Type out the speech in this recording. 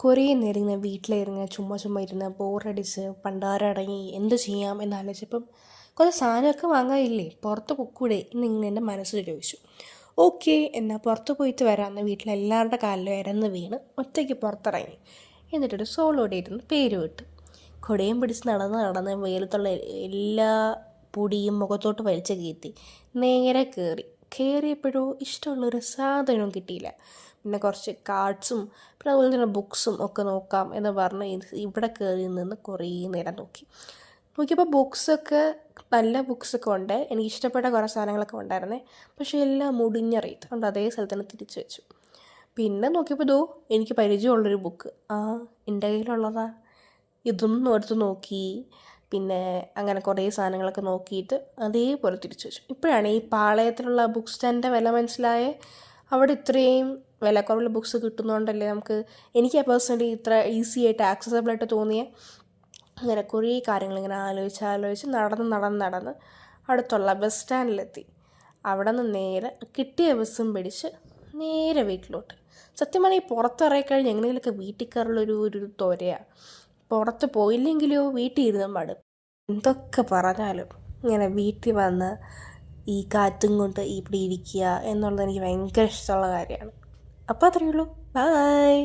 കുറേ നേരം ഇങ്ങനെ വീട്ടിലിരുന്ന് ചുമ്മാ ഇരുന്ന് ബോറടിച്ച് പണ്ടാരടങ്ങി എന്ത് ചെയ്യാം എന്നാലോചിച്ചപ്പം കുറേ സാധനമൊക്കെ വാങ്ങാനില്ലേ, പുറത്ത് പൊക്കൂടെ എന്നിങ്ങനെ എൻ്റെ മനസ്സിൽ ചോദിച്ചു. ഓക്കെ എന്നാൽ പുറത്ത് പോയിട്ട് വരാമെന്ന് വീട്ടിലെല്ലാവരുടെ കാലിലും ഇരന്ന് വീണ് ഒറ്റയ്ക്ക് പുറത്തിറങ്ങി. എന്നിട്ടൊരു സോളോടെ ഇരുന്ന് പേര് വിട്ടു. കുടയും പിടിച്ച് നടന്ന് വെയിലത്തുള്ള എല്ലാ പൊടിയും മുഖത്തോട്ട് വലിച്ചു കയറ്റി നേരെ കയറിയപ്പോഴോ ഇഷ്ടമുള്ളൊരു സാധനവും കിട്ടിയില്ല. പിന്നെ കുറച്ച് കാർഡ്സും പിന്നെ അതുപോലെ തന്നെ ബുക്സും ഒക്കെ നോക്കാം എന്ന് പറഞ്ഞ് ഇവിടെ കയറി നിന്ന് കുറേ നേരം നോക്കിയപ്പോൾ ബുക്സൊക്കെ നല്ല ബുക്സൊക്കെ ഉണ്ട്. എനിക്ക് ഇഷ്ടപ്പെട്ട കുറേ സാധനങ്ങളൊക്കെ ഉണ്ടായിരുന്നേ. പക്ഷേ എല്ലാം മുടിഞ്ഞ റേറ്റ് കൊണ്ട് അതേ സ്ഥലത്ത് തന്നെ തിരിച്ചു വെച്ചു. പിന്നെ നോക്കിയപ്പോൾ എനിക്ക് പരിചയമുള്ളൊരു ബുക്ക്, എൻ്റെ കയ്യിലുള്ളതാ. ഇതൊന്നും എടുത്ത് നോക്കി. പിന്നെ അങ്ങനെ കുറേ സാധനങ്ങളൊക്കെ നോക്കിയിട്ട് അതേപോലെ തിരിച്ചു വെച്ചു. ഇപ്പോഴാണ് ഈ പാളയത്തിലുള്ള ബുക്ക് സ്റ്റാൻഡിൻ്റെ വില മനസ്സിലായേ. അവിടെ ഇത്രയും വിലക്കുറവുള്ള ബുക്സ് കിട്ടുന്നതുകൊണ്ടല്ലേ എനിക്ക് പേഴ്സണലി ഇത്ര ഈസി ആയിട്ട് ആക്സസബിളായിട്ട് തോന്നിയ. അങ്ങനെ കുറേ കാര്യങ്ങളിങ്ങനെ ആലോചിച്ച് നടന്ന് അടുത്തുള്ള ബസ് സ്റ്റാൻഡിലെത്തി. അവിടെ നിന്ന് നേരെ കിട്ടിയ ബസ്സും പിടിച്ച് നേരെ വീട്ടിലോട്ട്. സത്യം പറഞ്ഞാൽ ഈ പുറത്തിറങ്ങിക്കഴിഞ്ഞ് എങ്ങനെയെങ്കിലുമൊക്കെ വീട്ടിൽ കയറുള്ളൊരു ത്വരയാണ്. പുറത്ത് പോയില്ലെങ്കിലോ വീട്ടിൽ ഇരുന്ന് മടുപ്പ്. എന്തൊക്കെ പറഞ്ഞാലും ഇങ്ങനെ വീട്ടിൽ വന്ന് ഈ കാറ്റും കൊണ്ട് ഇവിടെ ഇരിക്കുക എന്നുള്ളത് എനിക്ക് ഭയങ്കര ഇഷ്ടമുള്ള കാര്യമാണ്. അപ്പോൾ അത്രയേ ഉള്ളൂ. ബൈ.